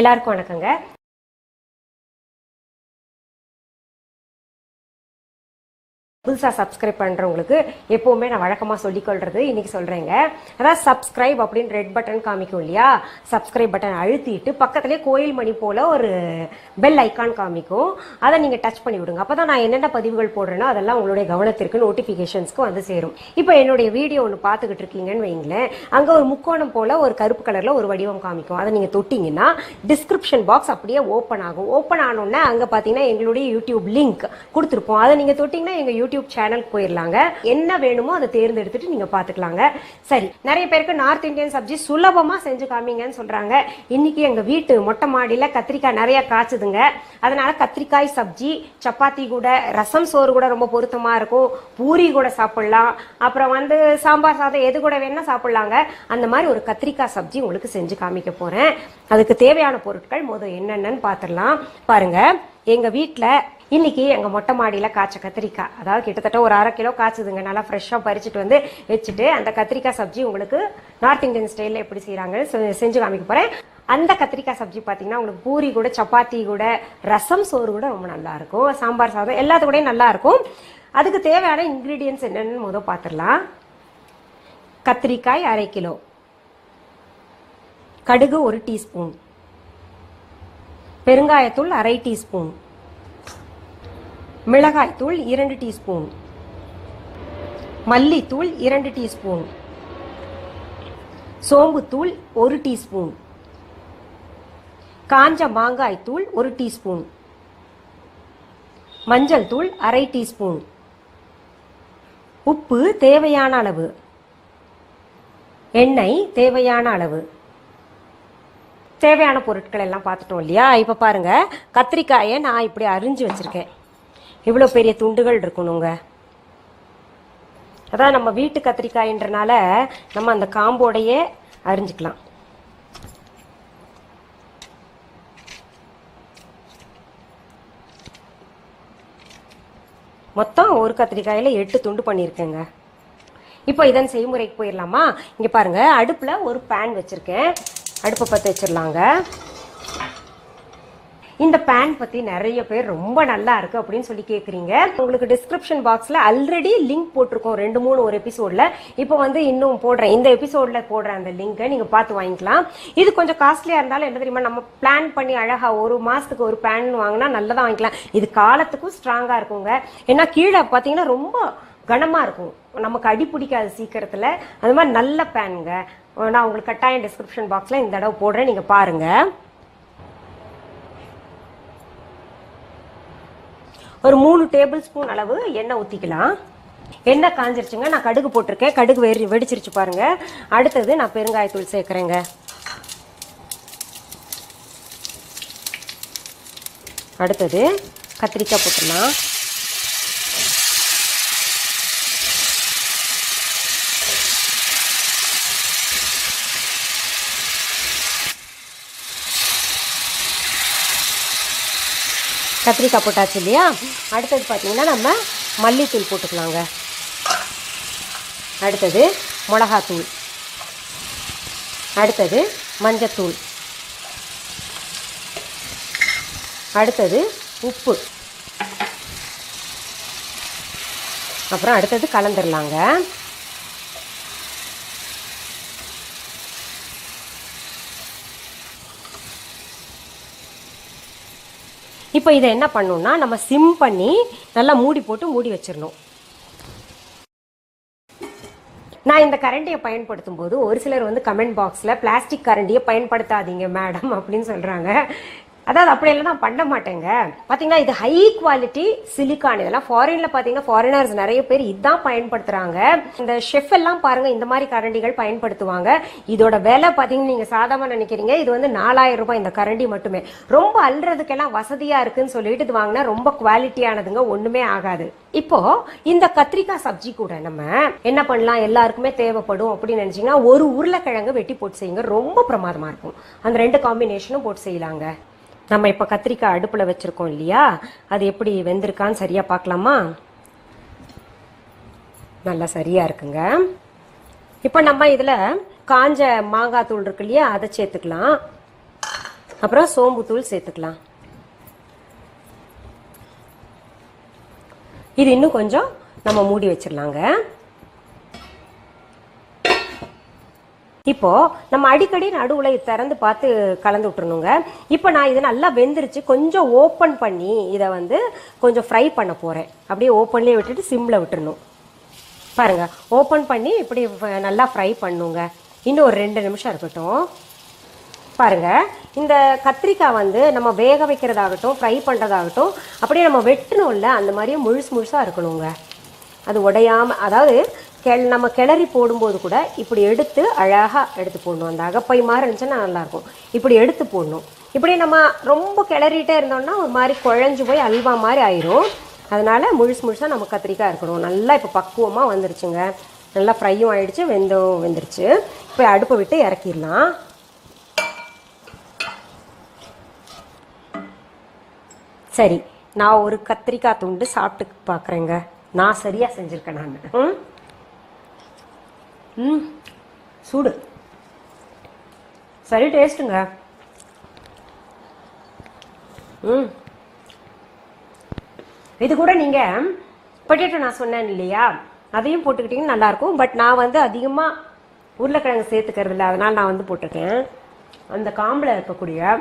எல்லாருக்கும் வணக்கங்க. புதுசாக சப்ஸ்கிரைப் பண்ணுறவங்களுக்கு எப்போவுமே நான் வழக்கமாக சொல்லிக்கொள்கிறது இன்றைக்கி சொல்கிறேங்க. அதாவது சப்ஸ்கிரைப் அப்படின்னு ரெட் பட்டன் காமிக்கும் இல்லையா, சப்ஸ்கிரைப் பட்டன் அழுத்திட்டு பக்கத்துலேயே கோயில் மணி போல் ஒரு பெல் ஐக்கான் காமிக்கும். அதை நீங்கள் டச் பண்ணி விடுங்க. அப்போ தான் நான் என்னென்ன பதிவுகள் போடுறேனோ அதெல்லாம் உங்களுடைய கவனத்திற்கு நோட்டிஃபிகேஷன்ஸ்க்கு வந்து சேரும். இப்போ என்னுடைய வீடியோ ஒன்று பார்த்துக்கிட்டு இருக்கீங்கன்னு வைங்களேன், அங்கே ஒரு முக்கோணம் போல் ஒரு கருப்பு கலரில் ஒரு வடிவம் காமிக்கும். அதை நீங்கள் தொட்டிங்கன்னா டிஸ்கிரிப்ஷன் பாக்ஸ் அப்படியே ஓப்பன் ஆகும். ஓப்பன் ஆனோடனே அங்கே பார்த்தீங்கன்னா எங்களுடைய யூடியூப் லிங்க் கொடுத்துருப்போம். அதை நீங்கள் தொட்டிங்கன்னா எங்கள் யூடியூப் சேனலுக்கு போயிடலாங்க. என்ன வேணுமோ அதை தேர்ந்தெடுத்துட்டு நீங்க பாத்துக்கலாங்க. சரி, நிறைய பேருக்கு நார்த் இந்தியன் சப்ஜி சுலபமா செஞ்சு காமிங்கன்னு சொல்றாங்க. இன்னைக்கு எங்க வீட்டு மொட்டை மாடியில கத்திரிக்காய் நிறைய காய்ச்சுதுங்க. அதனால கத்திரிக்காய் சப்ஜி சப்பாத்தி கூட, ரசம் சோறு கூட ரொம்ப பொருத்தமா இருக்கும். பூரி கூட சாப்பிடலாம். அப்புறம் வந்து சாம்பார் சாதம் எது கூட வேணா சாப்பிடலாங்க. அந்த மாதிரி ஒரு கத்திரிக்காய் சப்ஜி உங்களுக்கு செஞ்சு காமிக்க போறேன். அதுக்கு தேவையான பொருட்கள் முதல் என்னென்னு பாத்திரலாம். பாருங்க, எங்க வீட்டுல இன்னைக்கு எங்க மொட்டை மாடியில காய்ச்ச கத்திரிக்காய், அதாவது கிட்டத்தட்ட ஒரு 1/2 கிலோ காய்ச்சுதுங்க. நல்லா ஃப்ரெஷ்ஷா பறிச்சுட்டு வந்து வச்சுட்டு அந்த கத்திரிக்காய் சப்ஜி உங்களுக்கு நார்த் இந்தியன் ஸ்டைல்ல எப்படி செய்யறாங்கன்னு செஞ்சு காமிக்க போறேன். அந்த கத்திரிக்காய் சப்ஜி பாத்தீங்கன்னா உங்களுக்கு பூரி கூட, சப்பாத்தி கூட, ரசம் சோறு கூட ரொம்ப நல்லா இருக்கும். சாம்பார் சாதம் எல்லாத்து கூடயும் நல்லா இருக்கும். அதுக்கு தேவையான இன்கிரீடியன்ஸ் என்னன்னு முதல் பாத்திரலாம். கத்திரிக்காய் 1/2 கிலோ, கடுகு 1 டீஸ்பூன், பெருங்காயத்தூள் 1/2 டீஸ்பூன், மிளகாய்த்தூள் 2 டீஸ்பூன், மல்லித்தூள் 2 டீஸ்பூன், சோம்புத்தூள் 1 டீஸ்பூன், காஞ்ச மாங்காய் தூள் 1 டீஸ்பூன், மஞ்சள் தூள் 1/2 டீஸ்பூன், உப்பு தேவையான அளவு, எண்ணெய் தேவையான அளவு. தேவையான பொருட்கள் எல்லாம் பார்த்துட்டோம் இல்லையா? இப்ப பாருங்க, கத்திரிக்காயை நான் இப்படி அரிஞ்சு வச்சிருக்கேன். இவ்வளோ பெரிய துண்டுகள் இருக்கணுங்க. அதான் நம்ம வீட்டு கத்திரிக்காய்ன்றனால நம்ம அந்த காம்போடையே அரிஞ்சுக்கலாம். மொத்தம் ஒரு கத்திரிக்காயில 8 துண்டு பண்ணியிருக்கேங்க. இப்போ இதன் செய்முறைக்கு போயிடலாமா? இங்க பாருங்க, அடுப்புல ஒரு பேன் வச்சிருக்கேன். அடுப்பை பற்ற வச்சிடலாங்க. இந்த பேன் பத்தி நிறைய பேர் ரொம்ப நல்லா இருக்கு அப்படின்னு சொல்லி கேக்குறீங்க. உங்களுக்கு டிஸ்கிரிப்ஷன் பாக்ஸ்ல ஆல்ரெடி லிங்க் போட்டிருக்கோம் 2-3 ஒரு எபிசோட்ல. இப்போ வந்து இன்னும் போடுறேன், இந்த எபிசோட்ல போடுறேன் அந்த லிங்கை, நீங்க பார்த்து வாங்கிக்கலாம். இது கொஞ்சம் காஸ்ட்லியா இருந்தாலும் என்ன தெரியுமா, நம்ம பிளான் பண்ணி அழகா 1 மாசத்துக்கு ஒரு பேன் வாங்கினா நல்லதான் வாங்கிக்கலாம். இது காலத்துக்கும் ஸ்ட்ராங்கா இருக்குங்க. ஏன்னா கீழே பாத்தீங்கன்னா ரொம்ப கனமா இருக்கும், நமக்கு அடி பிடிக்காது சீக்கிரத்துல. அது மாதிரி நல்ல பேனுங்க. நான் உங்களுக்கு கட்டாயம் டிஸ்கிரிப்ஷன் பாக்ஸ்ல இந்த தடவை போடுறேன், நீங்க பாருங்க. ஒரு 3 டேபிள் ஸ்பூன் அளவு எண்ணெய் ஊற்றிக்கலாம். எண்ணெய் காஞ்சிருச்சுங்க. நான் கடுகு போட்டிருக்கேன். கடுகு வெடிச்சிருச்சு பாருங்க. அடுத்தது நான் பெருங்காயத்தூள் சேர்க்குறேங்க. அடுத்தது கத்திரிக்காய் போட்டுடலாம். கத்திரிக்காய் போட்டாச்சு இல்லையா? அடுத்தது பார்த்தீங்கன்னா நம்ம மல்லித்தூள் போட்டுக்கலாங்க. அடுத்தது மிளகாத்தூள், அடுத்தது மஞ்சத்தூள், அடுத்தது உப்பு, அப்புறம் அடுத்தது கலந்துடலாங்க. இப்போ இதை என்ன பண்ணணும்னா, நம்ம சிம் பண்ணி நல்லா மூடி வச்சிடணும். நான் இந்த கரண்டியை பயன்படுத்தும் போது ஒரு சிலர் வந்து கமெண்ட் பாக்ஸ்ல பிளாஸ்டிக் கரண்டியை பயன்படுத்தாதீங்க மேடம் அப்படின்னு சொல்றாங்க. அதாவது அப்படியெல்லாம் நான் பண்ண மாட்டேங்க. பாத்தீங்கன்னா இது ஹை குவாலிட்டி சிலிக்கான். இதெல்லாம் ஃபாரின்ல பாத்தீங்கன்னா ஃபாரினர்ஸ் நிறைய பேர் இதான் பயன்படுத்துறாங்க. இந்த ஷெஃப் எல்லாம் பாருங்க இந்த மாதிரி கரண்டிகள் பயன்படுத்துவாங்க. இதோட விலை பாத்தீங்கன்னா நீங்க சாதாரண நினைக்கிறீங்க, இது வந்து 4000 ரூபாய் இந்த கரண்டி மட்டுமே. ரொம்ப அல்றதுக்கெல்லாம் வசதியா இருக்குன்னு சொல்லிட்டு இது வாங்கினா ரொம்ப குவாலிட்டியானதுங்க, ஒண்ணுமே ஆகாது. இப்போ இந்த கத்திரிக்காய் சப்ஜி கூட நம்ம என்ன பண்ணலாம், எல்லாருக்குமே தேவைப்படும் அப்படின்னு நினைச்சீங்கன்னா ஒரு உருளைக்கிழங்கு வெட்டி போட்டு செய்யுங்க, ரொம்ப பிரமாதமா இருக்கும். அந்த 2 காம்பினேஷனும் போட்டு செய்யலாங்க. நம்ம இப்ப கத்திரிக்காய் அடுப்புல வச்சிருக்கோம் இல்லையா, அது எப்படி வெந்திருக்கான்னு சரியா பார்க்கலாமா? நல்லா சரியா இருக்குங்க. இப்ப நம்ம இதுல காஞ்ச மாங்காய் தூள் இருக்கு இல்லையா, அதை சேர்த்துக்கலாம். அப்புறம் சோம்புத்தூள் சேர்த்துக்கலாம். இது இன்னும் கொஞ்சம் நம்ம மூடி வச்சிடலாங்க. இப்போ நம்ம அடிக்கடி நடுவுல திறந்து பார்த்து கலந்து விட்டுறணுங்க. இப்போ நான் இது நல்லா வெந்துருச்சு, கொஞ்சம் ஓப்பன் பண்ணி இதை வந்து கொஞ்சம் ஃப்ரை பண்ண போறேன். அப்படியே ஓப்பன்லேயே விட்டுட்டு சிம்ல விட்டுறணும். பாருங்க, ஓப்பன் பண்ணி இப்படி நல்லா ஃப்ரை பண்ணுங்க. இன்னும் ஒரு 2 நிமிஷம் இருக்கட்டும். பாருங்க, இந்த கத்திரிக்காய் வந்து நம்ம வேக வைக்கிறதாகட்டும் ஃப்ரை பண்ணுறதாகட்டும் அப்படியே நம்ம வெட்டணும்ல, அந்த மாதிரியே முழுசாக இருக்கணுங்க. அது உடையாம, அதாவது நம்ம கிளறி போடும்போது கூட இப்படி எடுத்து அழகாக எடுத்து போடணும். அந்த அகப்பை மாதிரி இருந்துச்சுன்னா நல்லாயிருக்கும். இப்படி எடுத்து போடணும். இப்படி நம்ம ரொம்ப கிளறிட்டே இருந்தோம்னா ஒரு மாதிரி குழஞ்சு போய் அல்வா மாதிரி ஆயிரும். அதனால முழுசாக நம்ம கத்திரிக்காய் இருக்கணும். நல்லா இப்போ பக்குவமாக வந்துருச்சுங்க. நல்லா ஃப்ரையும் ஆயிடுச்சு, வெந்துருச்சு. இப்போ அடுப்பை விட்டு இறக்கிடலாம். சரி, நான் ஒரு கத்திரிக்காய் துண்டு சாப்பிட்டு பார்க்குறேங்க. நான் சரியா செஞ்சுருக்கேன். நான் சூடு சரி, டேஸ்ட்டுங்க. இது கூட நீங்கள் பொட்டேட்டோ நான் சொன்னேன் இல்லையா, அதையும் போட்டுக்கிட்டிங்கன்னா நல்லாயிருக்கும். பட் நான் வந்து அதிகமாக உருளைக்கிழங்கு சேர்த்துக்கிறது இல்லை, அதனால் நான் வந்து போட்டிருக்கேன். அந்த காம்பில் இருக்கக்கூடிய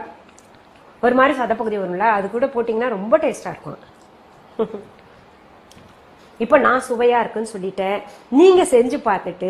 ஒரு மாதிரி சதப்பகுதி வரும்ல, அது கூட போட்டிங்கன்னா ரொம்ப டேஸ்ட்டாக இருக்கும். இப்போ நான் சுவையாக இருக்குன்னு சொல்லிட்டேன். நீங்கள் செஞ்சு பார்த்துட்டு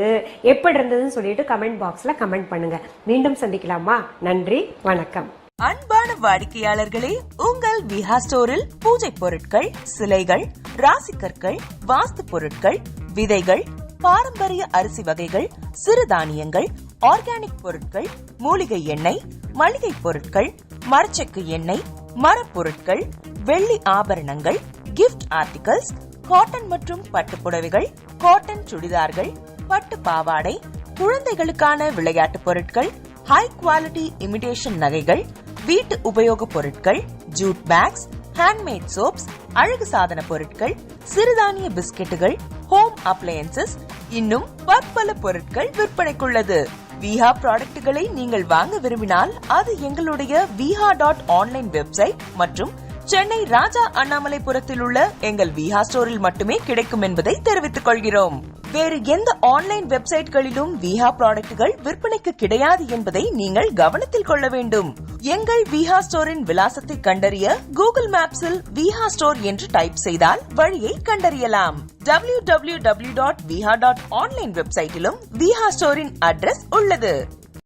எப்படி இருந்ததுன்னு சொல்லிட்டு கமெண்ட் பாக்ஸில் கமெண்ட் பண்ணுங்க. மீண்டும் சந்திக்கலாமா? நன்றி, வணக்கம். அன்பான வாடிக்கையாளர்களே, உங்கள் விஹா ஸ்டோரில் பூஜை பொருட்கள், சிலைகள், ராசிக்கற்கள், வாஸ்து பொருட்கள், விதைகள், பாரம்பரிய அரிசி வகைகள், சிறுதானியங்கள், ஆர்கானிக் பொருட்கள், மூலிகை எண்ணெய், மளிகை பொருட்கள், மரச்செக்கு எண்ணெய், மரப்பொருட்கள், வெள்ளி ஆபரணங்கள், கிஃப்ட் ஆர்டிகல்ஸ், காட்டன் மற்றும் பட்டு புடவைகள், காட்டன் சுடிதார்கள், பட்டு பாவாடை, குழந்தைகளுக்கான விளையாட்டு பொருட்கள், ஹை குவாலிட்டி இமிடேஷன் நகைகள், வீட்டு உபயோக பொருட்கள், ஜூட் பேக்ஸ், ஹேண்ட்மேட் சோப்ஸ், அழகு சாதன பொருட்கள், சிறுதானிய பிஸ்கெட்டுகள், ஹோம் அப்ளையன்சஸ், இன்னும் பற்பல பொருட்கள் விற்பனைக்குள்ளது. விஹா ப்ராடக்ட்களை நீங்கள் வாங்க விரும்பினால் அது எங்களுடைய viha.online வெப்சைட் மற்றும் சென்னை ராஜா அண்ணாமலைபுரத்தில் உள்ள எங்கள் விஹா ஸ்டோரில் மட்டுமே கிடைக்கும் என்பதை தெரிவித்துக் கொள்கிறோம். வேறு எந்த ஆன்லைன் வெப்சைட்களிலும் விஹா ப்ராடக்ட்கள் விற்பனைக்கு கிடையாது என்பதை நீங்கள் கவனத்தில் கொள்ள வேண்டும். எங்கள் விஹா ஸ்டோரின் விலாசத்தை கண்டறிய கூகுள் மேப்ஸில் விஹா ஸ்டோர் என்று டைப் செய்தால் வழியை கண்டறியலாம். www.viha.online வெப்சைட்டிலும் விஹா ஸ்டோரின் அட்ரஸ் உள்ளது.